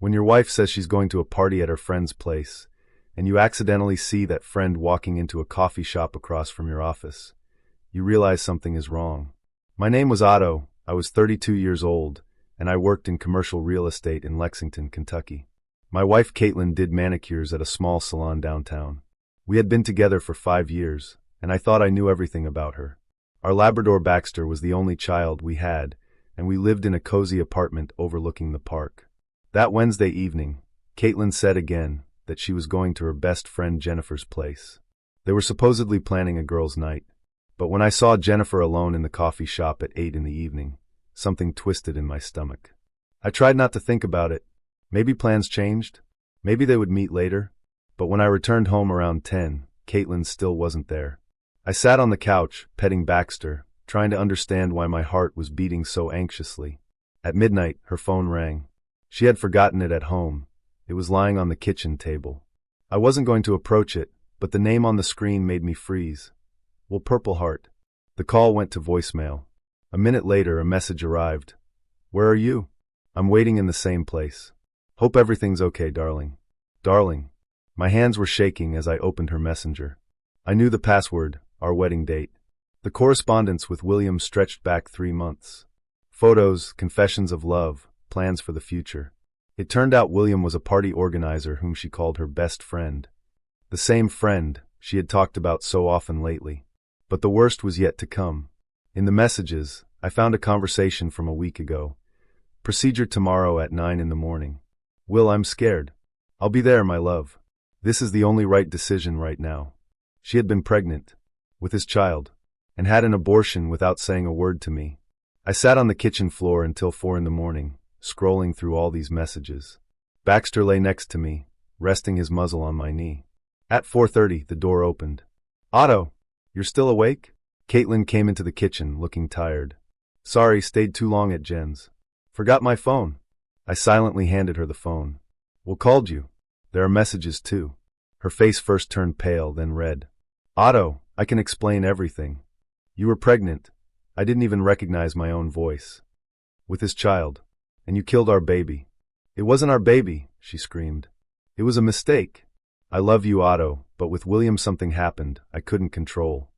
When your wife says she's going to a party at her friend's place, and you accidentally see that friend walking into a coffee shop across from your office, you realize something is wrong. My name was Otto, I was 32 years old, and I worked in commercial real estate in Lexington, Kentucky. My wife Caitlin did manicures at a small salon downtown. We had been together for 5 years, and I thought I knew everything about her. Our Labrador Baxter was the only child we had, and we lived in a cozy apartment overlooking the park. That Wednesday evening, Caitlin said again that she was going to her best friend Jennifer's place. They were supposedly planning a girls' night, but when I saw Jennifer alone in the coffee shop at 8 in the evening, something twisted in my stomach. I tried not to think about it. Maybe plans changed. Maybe they would meet later. But when I returned home around 10, Caitlin still wasn't there. I sat on the couch, petting Baxter, trying to understand why my heart was beating so anxiously. At midnight, her phone rang. She had forgotten it at home. It was lying on the kitchen table. I wasn't going to approach it, but the name on the screen made me freeze. Well, Purple Heart. The call went to voicemail. A minute later, a message arrived. Where are you? I'm waiting in the same place. Hope everything's okay, darling. Darling. My hands were shaking as I opened her messenger. I knew the password, our wedding date. The correspondence with William stretched back 3 months. Photos, confessions of love, plans for the future. It turned out William was a party organizer whom she called her best friend. The same friend she had talked about so often lately. But the worst was yet to come. In the messages, I found a conversation from a week ago. Procedure tomorrow at 9 in the morning. Will, I'm scared. I'll be there, my love. This is the only right decision right now. She had been pregnant, with his child, and had an abortion without saying a word to me. I sat on the kitchen floor until 4 in the morning, scrolling through all these messages. Baxter lay next to me, resting his muzzle on my knee. At 4:30, the door opened. Otto, you're still awake? Caitlin came into the kitchen, looking tired. Sorry, stayed too long at Jen's. Forgot my phone. I silently handed her the phone. Well, called you. There are messages too. Her face first turned pale, then red. Otto, I can explain everything. You were pregnant. I didn't even recognize my own voice. With his child. And you killed our baby. It wasn't our baby, she screamed. It was a mistake. I love you, Otto, but with William something happened I couldn't control.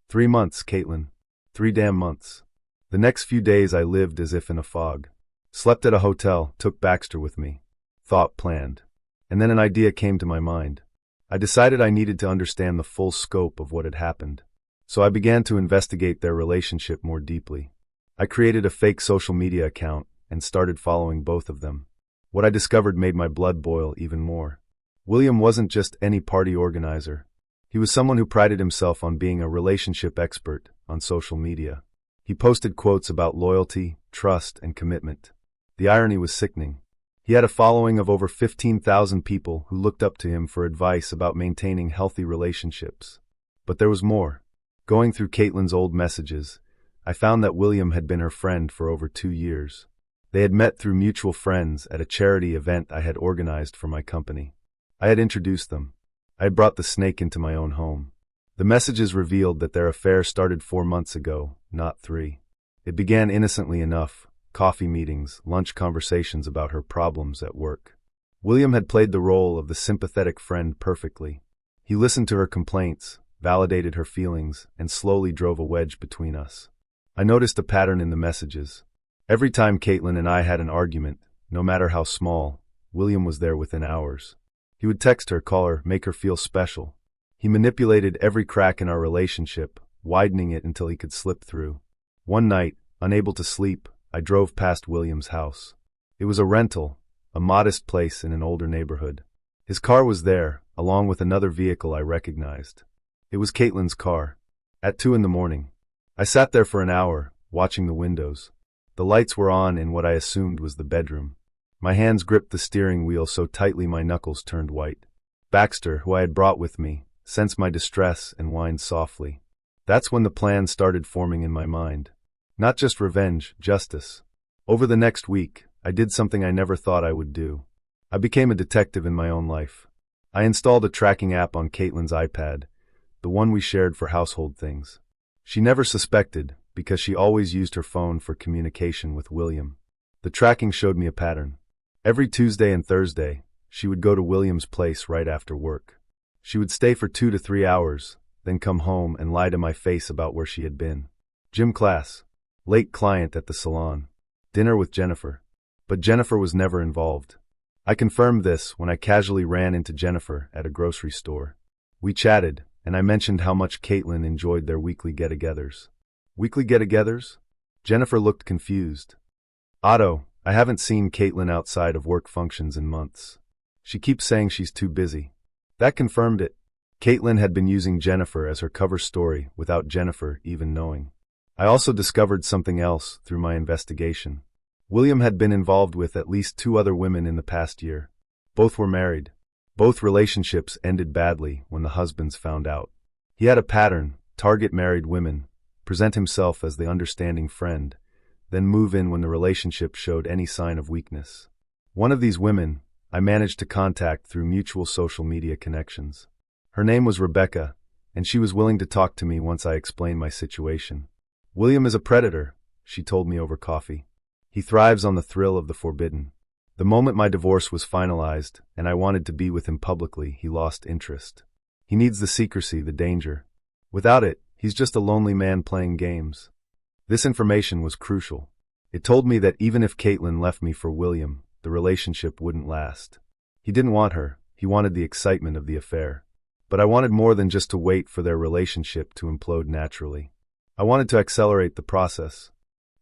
3 months, Caitlin. 3 damn months. The next few days I lived as if in a fog. Slept at a hotel, took Baxter with me. Thought planned. And then an idea came to my mind. I decided I needed to understand the full scope of what had happened. So I began to investigate their relationship more deeply. I created a fake social media account and started following both of them. What I discovered made my blood boil even more. William wasn't just any party organizer. He was someone who prided himself on being a relationship expert on social media. He posted quotes about loyalty, trust, and commitment. The irony was sickening. He had a following of over 15,000 people who looked up to him for advice about maintaining healthy relationships. But there was more. Going through Caitlin's old messages, I found that William had been her friend for over 2 years. They had met through mutual friends at a charity event I had organized for my company. I had introduced them. I had brought the snake into my own home. The messages revealed that their affair started 4 months ago, not 3. It began innocently enough. Coffee meetings, lunch conversations about her problems at work. William had played the role of the sympathetic friend perfectly. He listened to her complaints, validated her feelings, and slowly drove a wedge between us. I noticed a pattern in the messages. Every time Caitlin and I had an argument, no matter how small, William was there within hours. He would text her, call her, make her feel special. He manipulated every crack in our relationship, widening it until he could slip through. One night, unable to sleep, I drove past William's house. It was a rental, a modest place in an older neighborhood. His car was there, along with another vehicle I recognized. It was Caitlin's car. At 2 in the morning. I sat there for an hour, watching the windows. The lights were on in what I assumed was the bedroom. My hands gripped the steering wheel so tightly my knuckles turned white. Baxter, who I had brought with me, sensed my distress and whined softly. That's when the plan started forming in my mind. Not just revenge, justice. Over the next week, I did something I never thought I would do. I became a detective in my own life. I installed a tracking app on Caitlin's iPad, the one we shared for household things. She never suspected, because she always used her phone for communication with William. The tracking showed me a pattern. Every Tuesday and Thursday, she would go to William's place right after work. She would stay for 2 to 3 hours, then come home and lie to my face about where she had been. Gym class. Late client at the salon. Dinner with Jennifer. But Jennifer was never involved. I confirmed this when I casually ran into Jennifer at a grocery store. We chatted, and I mentioned how much Caitlin enjoyed their weekly get-togethers. Weekly get-togethers? Jennifer looked confused. Otto, I haven't seen Caitlin outside of work functions in months. She keeps saying she's too busy. That confirmed it. Caitlin had been using Jennifer as her cover story without Jennifer even knowing. I also discovered something else through my investigation. William had been involved with at least 2 other women in the past year. Both were married. Both relationships ended badly when the husbands found out. He had a pattern: target married women, present himself as the understanding friend, then move in when the relationship showed any sign of weakness. One of these women I managed to contact through mutual social media connections. Her name was Rebecca, and she was willing to talk to me once I explained my situation. William is a predator, she told me over coffee. He thrives on the thrill of the forbidden. The moment my divorce was finalized and I wanted to be with him publicly, he lost interest. He needs the secrecy, the danger. Without it, he's just a lonely man playing games. This information was crucial. It told me that even if Caitlin left me for William, the relationship wouldn't last. He didn't want her, he wanted the excitement of the affair. But I wanted more than just to wait for their relationship to implode naturally. I wanted to accelerate the process.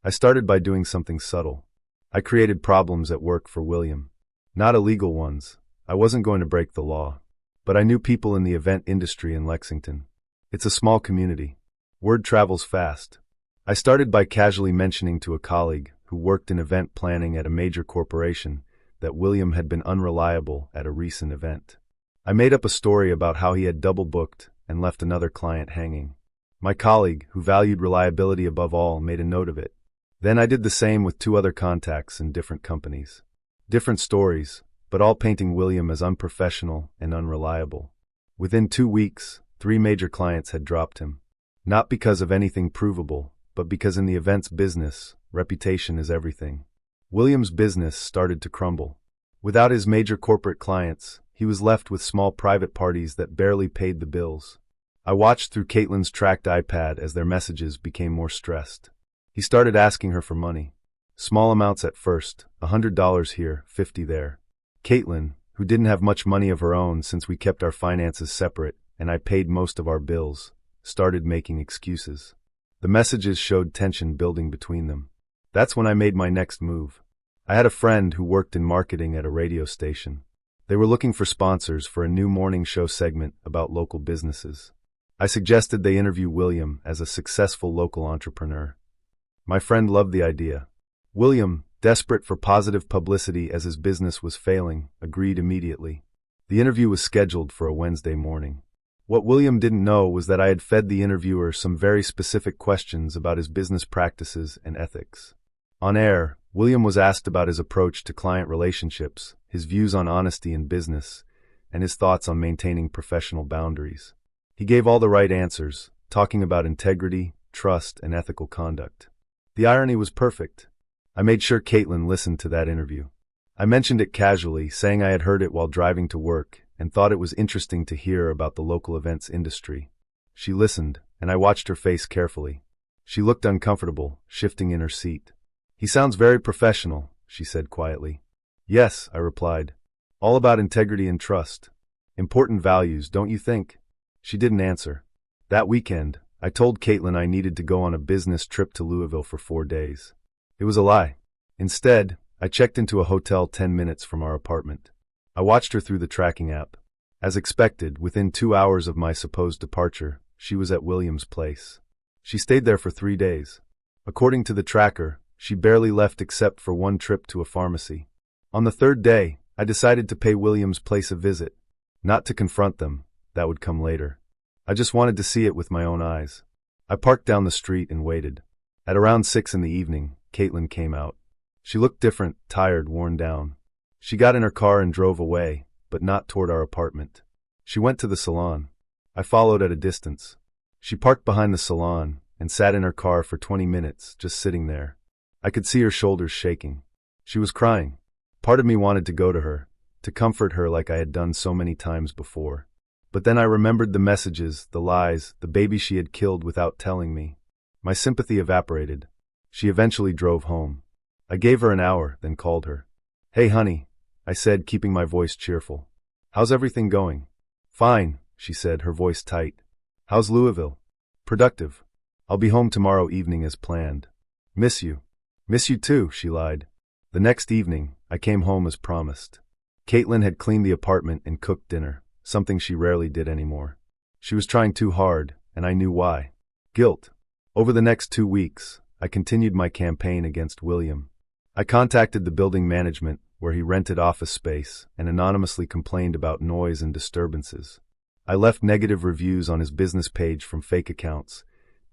I started by doing something subtle. I created problems at work for William. Not illegal ones. I wasn't going to break the law. But I knew people in the event industry in Lexington. It's a small community. Word travels fast. I started by casually mentioning to a colleague who worked in event planning at a major corporation that William had been unreliable at a recent event. I made up a story about how he had double booked and left another client hanging. My colleague, who valued reliability above all, made a note of it. Then I did the same with 2 other contacts in different companies. Different stories, but all painting William as unprofessional and unreliable. Within 2 weeks, 3 major clients had dropped him. Not because of anything provable, but because in the events business, reputation is everything. William's business started to crumble. Without his major corporate clients, he was left with small private parties that barely paid the bills. I watched through Caitlin's tracked iPad as their messages became more stressed. He started asking her for money. Small amounts at first, $100 here, $50 there. Caitlin, who didn't have much money of her own since we kept our finances separate and I paid most of our bills, started making excuses. The messages showed tension building between them. That's when I made my next move. I had a friend who worked in marketing at a radio station. They were looking for sponsors for a new morning show segment about local businesses. I suggested they interview William as a successful local entrepreneur. My friend loved the idea. William, desperate for positive publicity as his business was failing, agreed immediately. The interview was scheduled for a Wednesday morning. What William didn't know was that I had fed the interviewer some very specific questions about his business practices and ethics. On air, William was asked about his approach to client relationships, his views on honesty in business, and his thoughts on maintaining professional boundaries. He gave all the right answers, talking about integrity, trust, and ethical conduct. The irony was perfect. I made sure Caitlin listened to that interview. I mentioned it casually, saying I had heard it while driving to work and thought it was interesting to hear about the local events industry. She listened, and I watched her face carefully. She looked uncomfortable, shifting in her seat. "He sounds very professional," she said quietly. "Yes," I replied. "All about integrity and trust. Important values, don't you think?" She didn't answer. That weekend, I told Caitlin I needed to go on a business trip to Louisville for 4 days. It was a lie. Instead, I checked into a hotel 10 minutes from our apartment. I watched her through the tracking app. As expected, within 2 hours of my supposed departure, she was at William's place. She stayed there for 3 days. According to the tracker, she barely left except for one trip to a pharmacy. On the 3rd day, I decided to pay William's place a visit. Not to confront them, that would come later. I just wanted to see it with my own eyes. I parked down the street and waited. At around 6 in the evening, Caitlin came out. She looked different, tired, worn down. She got in her car and drove away, but not toward our apartment. She went to the salon. I followed at a distance. She parked behind the salon and sat in her car for 20 minutes, just sitting there. I could see her shoulders shaking. She was crying. Part of me wanted to go to her, to comfort her like I had done so many times before. But then I remembered the messages, the lies, the baby she had killed without telling me. My sympathy evaporated. She eventually drove home. I gave her an hour, then called her. "Hey honey," I said, keeping my voice cheerful. "How's everything going?" "Fine," she said, her voice tight. "How's Louisville?" "Productive. I'll be home tomorrow evening as planned." "Miss you." "Miss you too," she lied. The next evening, I came home as promised. Caitlin had cleaned the apartment and cooked dinner, something she rarely did anymore. She was trying too hard, and I knew why. Guilt. Over the next 2 weeks, I continued my campaign against William. I contacted the building management, where he rented office space, and anonymously complained about noise and disturbances. I left negative reviews on his business page from fake accounts,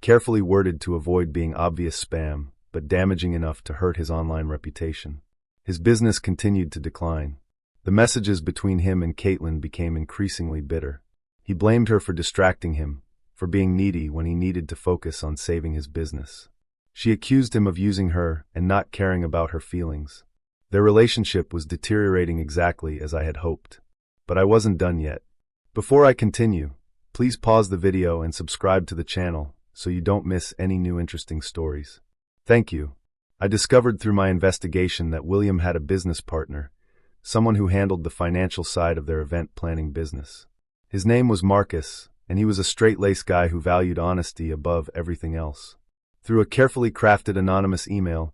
carefully worded to avoid being obvious spam, but damaging enough to hurt his online reputation. His business continued to decline. The messages between him and Caitlin became increasingly bitter. He blamed her for distracting him, for being needy when he needed to focus on saving his business. She accused him of using her and not caring about her feelings. Their relationship was deteriorating exactly as I had hoped. But I wasn't done yet. Before I continue, please pause the video and subscribe to the channel so you don't miss any new interesting stories. Thank you. I discovered through my investigation that William had a business partner, someone who handled the financial side of their event planning business. His name was Marcus, and he was a straight-laced guy who valued honesty above everything else. Through a carefully crafted anonymous email,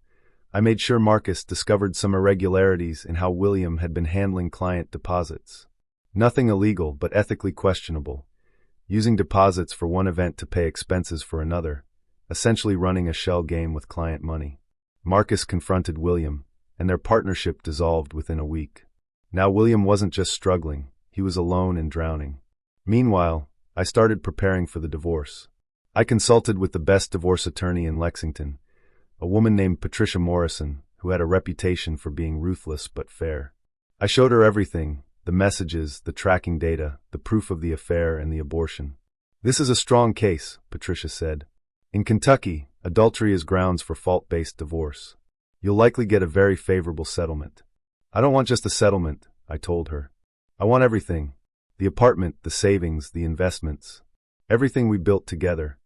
I made sure Marcus discovered some irregularities in how William had been handling client deposits. Nothing illegal, but ethically questionable. Using deposits for one event to pay expenses for another, essentially running a shell game with client money. Marcus confronted William, and their partnership dissolved within a week. Now William wasn't just struggling, he was alone and drowning. Meanwhile, I started preparing for the divorce. I consulted with the best divorce attorney in Lexington, a woman named Patricia Morrison, who had a reputation for being ruthless but fair. I showed her everything, the messages, the tracking data, the proof of the affair, and the abortion. "This is a strong case," Patricia said. "In Kentucky, adultery is grounds for fault-based divorce. You'll likely get a very favorable settlement." "I don't want just a settlement," I told her. "I want everything. The apartment, the savings, the investments. Everything we built together."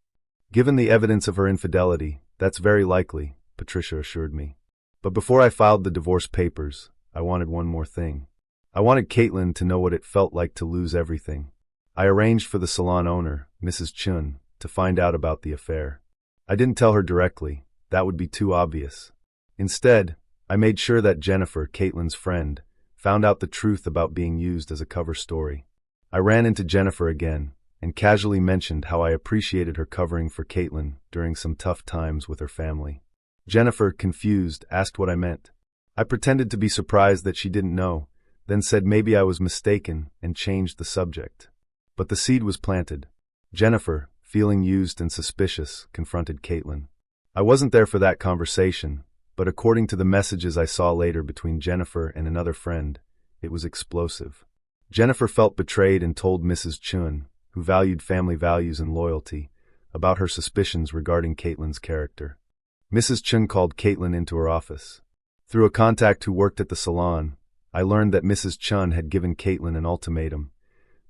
"Given the evidence of her infidelity, that's very likely," Patricia assured me. But before I filed the divorce papers, I wanted one more thing. I wanted Caitlin to know what it felt like to lose everything. I arranged for the salon owner, Mrs. Chun, to find out about the affair. I didn't tell her directly, that would be too obvious. Instead, I made sure that Jennifer, Caitlin's friend, found out the truth about being used as a cover story. I ran into Jennifer again, and casually mentioned how I appreciated her covering for Caitlin during some tough times with her family. Jennifer, confused, asked what I meant. I pretended to be surprised that she didn't know, then said maybe I was mistaken and changed the subject. But the seed was planted. Jennifer, feeling used and suspicious, confronted Caitlin. I wasn't there for that conversation, but according to the messages I saw later between Jennifer and another friend, it was explosive. Jennifer felt betrayed and told Mrs. Chun, who valued family values and loyalty, about her suspicions regarding Caitlin's character. Mrs. Chun called Caitlin into her office. Through a contact who worked at the salon, I learned that Mrs. Chun had given Caitlin an ultimatum: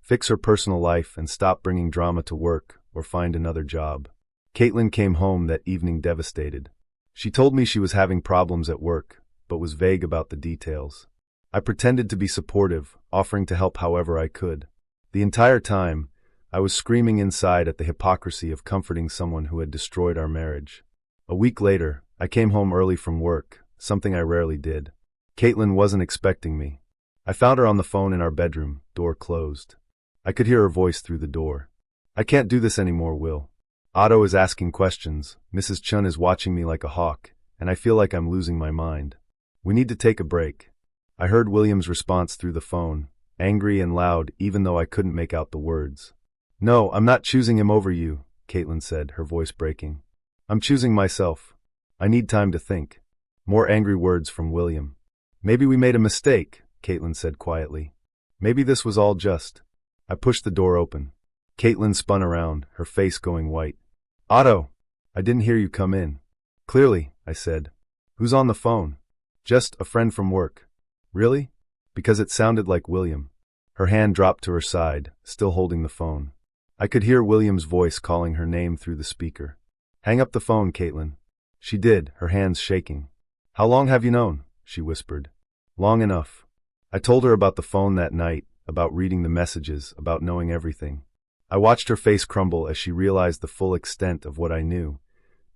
fix her personal life and stop bringing drama to work, or find another job. Caitlin came home that evening devastated. She told me she was having problems at work, but was vague about the details. I pretended to be supportive, offering to help however I could. The entire time, I was screaming inside at the hypocrisy of comforting someone who had destroyed our marriage. A week later, I came home early from work, something I rarely did. Caitlin wasn't expecting me. I found her on the phone in our bedroom, door closed. I could hear her voice through the door. "I can't do this anymore, Will. Otto is asking questions, Mrs. Chun is watching me like a hawk, and I feel like I'm losing my mind. We need to take a break." I heard William's response through the phone, angry and loud even though I couldn't make out the words. "No, I'm not choosing him over you," Caitlin said, her voice breaking. "I'm choosing myself. I need time to think." More angry words from William. "Maybe we made a mistake," Caitlin said quietly. "Maybe this was all just." I pushed the door open. Caitlin spun around, her face going white. "Otto, I didn't hear you come in." "Clearly," I said. "Who's on the phone?" "Just a friend from work." Really? Because it sounded like William. Her hand dropped to her side, still holding the phone. I could hear William's voice calling her name through the speaker. Hang up the phone, Caitlin. She did, her hands shaking. How long have you known? She whispered. Long enough. I told her about the phone that night, about reading the messages, about knowing everything. I watched her face crumble as she realized the full extent of what I knew.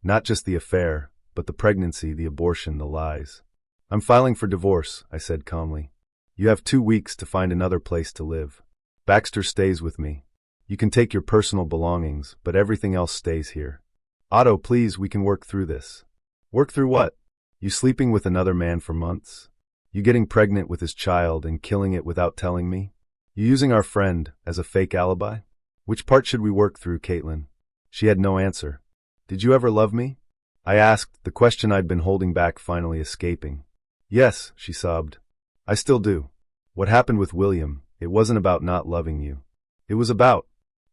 Not just the affair, but the pregnancy, the abortion, the lies. I'm filing for divorce, I said calmly. You have 2 weeks to find another place to live. Baxter stays with me. You can take your personal belongings, but everything else stays here. Otto, please, we can work through this. Work through what? You sleeping with another man for months? You getting pregnant with his child and killing it without telling me? You using our friend as a fake alibi? Which part should we work through, Caitlin? She had no answer. Did you ever love me? I asked, the question I'd been holding back finally escaping. Yes, she sobbed. I still do. What happened with William, it wasn't about not loving you. It was about...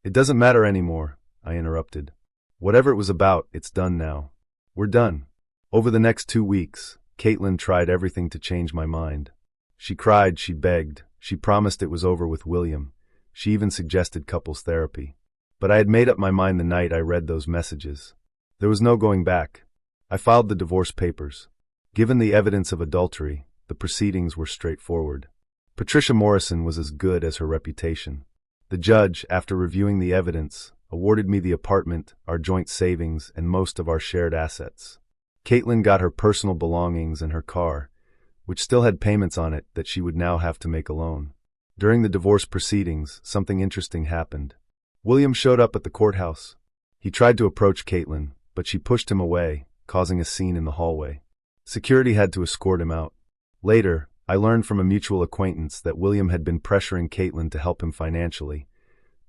It doesn't matter anymore, I interrupted. Whatever it was about, it's done now. We're done. Over the next 2 weeks, Caitlin tried everything to change my mind. She cried, she begged, she promised it was over with William. She even suggested couples therapy. But I had made up my mind the night I read those messages. There was no going back. I filed the divorce papers. Given the evidence of adultery, the proceedings were straightforward. Patricia Morrison was as good as her reputation. The judge, after reviewing the evidence, awarded me the apartment, our joint savings, and most of our shared assets. Caitlin got her personal belongings and her car, which still had payments on it that she would now have to make alone. During the divorce proceedings, something interesting happened. William showed up at the courthouse. He tried to approach Caitlin, but she pushed him away, causing a scene in the hallway. Security had to escort him out. Later, I learned from a mutual acquaintance that William had been pressuring Caitlin to help him financially,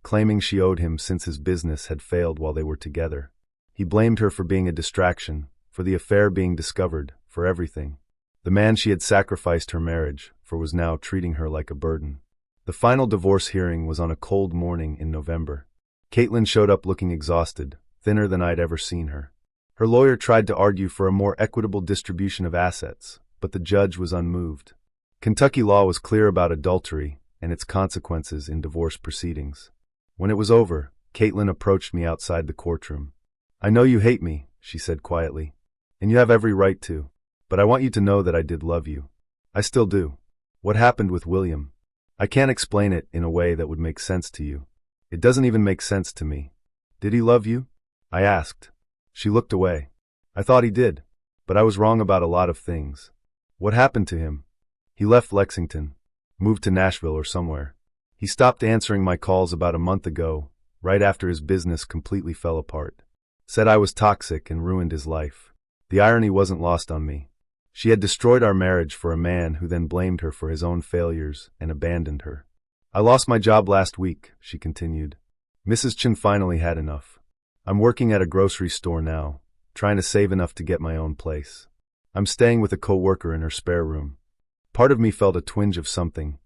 claiming she owed him since his business had failed while they were together. He blamed her for being a distraction, for the affair being discovered, for everything. The man she had sacrificed her marriage for was now treating her like a burden. The final divorce hearing was on a cold morning in November. Caitlin showed up looking exhausted, thinner than I'd ever seen her. Her lawyer tried to argue for a more equitable distribution of assets, but the judge was unmoved. Kentucky law was clear about adultery and its consequences in divorce proceedings. When it was over, Caitlin approached me outside the courtroom. I know you hate me, she said quietly, and you have every right to, but I want you to know that I did love you. I still do. What happened with William? I can't explain it in a way that would make sense to you. It doesn't even make sense to me. Did he love you? I asked. She looked away. I thought he did, but I was wrong about a lot of things. What happened to him? He left Lexington, moved to Nashville or somewhere. He stopped answering my calls about a month ago, right after his business completely fell apart. Said I was toxic and ruined his life. The irony wasn't lost on me. She had destroyed our marriage for a man who then blamed her for his own failures and abandoned her. I lost my job last week, she continued. Mrs. Chen finally had enough. I'm working at a grocery store now, trying to save enough to get my own place. I'm staying with a co-worker in her spare room. Part of me felt a twinge of something,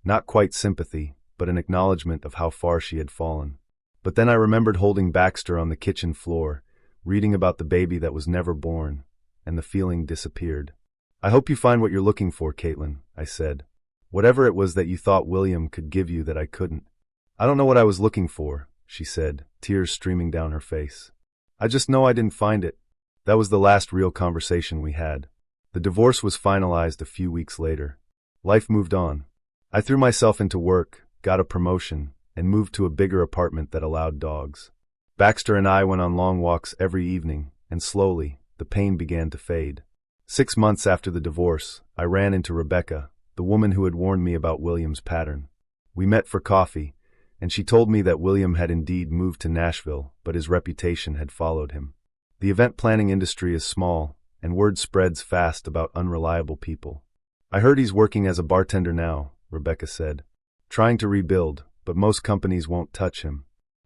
not quite sympathy, but an acknowledgement of how far she had fallen. But then I remembered holding Baxter on the kitchen floor, reading about the baby that was never born, and the feeling disappeared. I hope you find what you're looking for, Caitlin, I said. Whatever it was that you thought William could give you that I couldn't. I don't know what I was looking for, she said, tears streaming down her face. I just know I didn't find it. That was the last real conversation we had. The divorce was finalized a few weeks later. Life moved on. I threw myself into work, got a promotion, and moved to a bigger apartment that allowed dogs. Baxter and I went on long walks every evening, and slowly, the pain began to fade. 6 months after the divorce, I ran into Rebecca, the woman who had warned me about William's pattern. We met for coffee, and she told me that William had indeed moved to Nashville, but his reputation had followed him. The event planning industry is small, and word spreads fast about unreliable people. I heard he's working as a bartender now, Rebecca said. Trying to rebuild, but most companies won't touch him.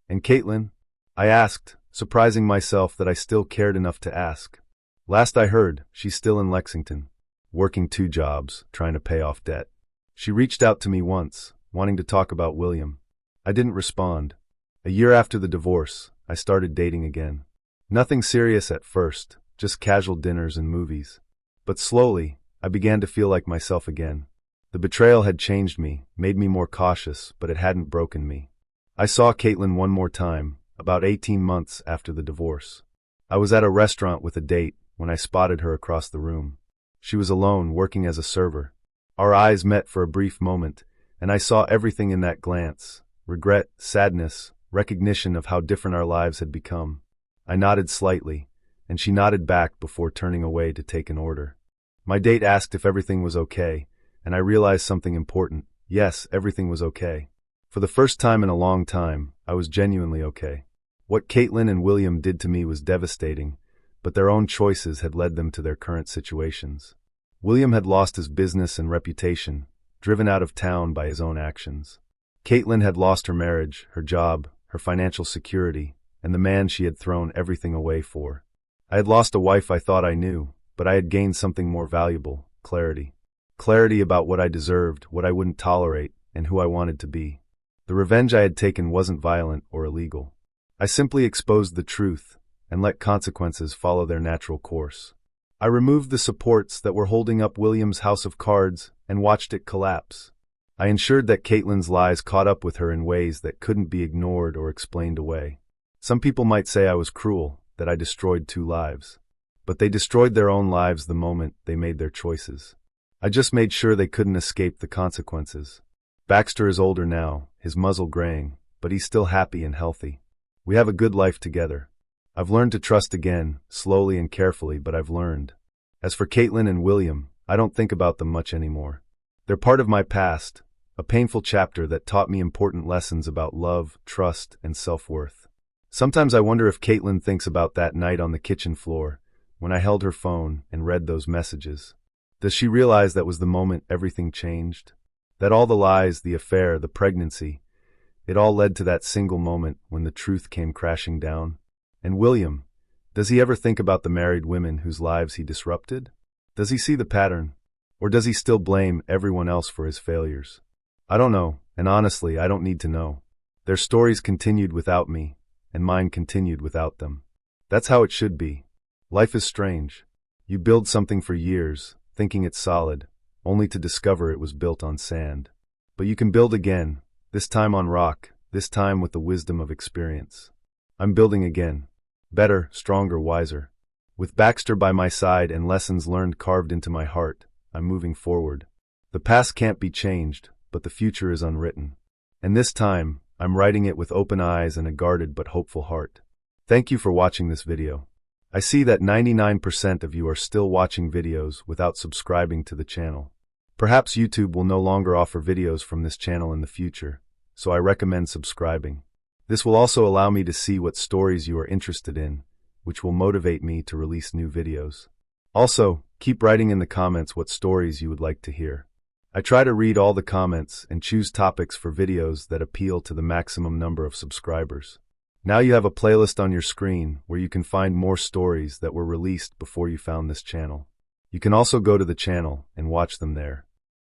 And Caitlin? I asked, surprising myself that I still cared enough to ask. Last I heard, she's still in Lexington, working 2 jobs, trying to pay off debt. She reached out to me once, wanting to talk about William. I didn't respond. A year after the divorce, I started dating again. Nothing serious at first, just casual dinners and movies. But slowly, I began to feel like myself again. The betrayal had changed me, made me more cautious, but it hadn't broken me. I saw Caitlin one more time, about 18 months after the divorce. I was at a restaurant with a date when I spotted her across the room. She was alone, working as a server. Our eyes met for a brief moment, and I saw everything in that glance: regret, sadness, recognition of how different our lives had become. I nodded slightly, and she nodded back before turning away to take an order. My date asked if everything was okay, and I realized something important. Yes, everything was okay. For the first time in a long time, I was genuinely okay. What Caitlin and William did to me was devastating, but their own choices had led them to their current situations. William had lost his business and reputation, driven out of town by his own actions. Caitlin had lost her marriage, her job, her financial security, and the man she had thrown everything away for. I had lost a wife I thought I knew, but I had gained something more valuable: clarity. Clarity about what I deserved, what I wouldn't tolerate, and who I wanted to be. The revenge I had taken wasn't violent or illegal. I simply exposed the truth and let consequences follow their natural course. I removed the supports that were holding up William's house of cards and watched it collapse. I ensured that Caitlin's lies caught up with her in ways that couldn't be ignored or explained away. Some people might say I was cruel, that I destroyed 2 lives. But they destroyed their own lives the moment they made their choices. I just made sure they couldn't escape the consequences. Baxter is older now, his muzzle graying, but he's still happy and healthy. We have a good life together. I've learned to trust again, slowly and carefully, but I've learned. As for Caitlin and William, I don't think about them much anymore. They're part of my past, a painful chapter that taught me important lessons about love, trust, and self-worth. Sometimes I wonder if Caitlin thinks about that night on the kitchen floor, when I held her phone and read those messages. Does she realize that was the moment everything changed? That all the lies, the affair, the pregnancy, it all led to that single moment when the truth came crashing down? And William, does he ever think about the married women whose lives he disrupted? Does he see the pattern? Or does he still blame everyone else for his failures? I don't know, and honestly, I don't need to know. Their stories continued without me, and mine continued without them. That's how it should be. Life is strange. You build something for years, thinking it's solid, only to discover it was built on sand. But you can build again, this time on rock, this time with the wisdom of experience. I'm building again. Better, stronger, wiser. With Baxter by my side and lessons learned carved into my heart, I'm moving forward. The past can't be changed, but the future is unwritten. And this time, I'm writing it with open eyes and a guarded but hopeful heart. Thank you for watching this video. I see that 99% of you are still watching videos without subscribing to the channel. Perhaps YouTube will no longer offer videos from this channel in the future, so I recommend subscribing. This will also allow me to see what stories you are interested in, which will motivate me to release new videos. Also, keep writing in the comments what stories you would like to hear. I try to read all the comments and choose topics for videos that appeal to the maximum number of subscribers. Now you have a playlist on your screen where you can find more stories that were released before you found this channel. You can also go to the channel and watch them there.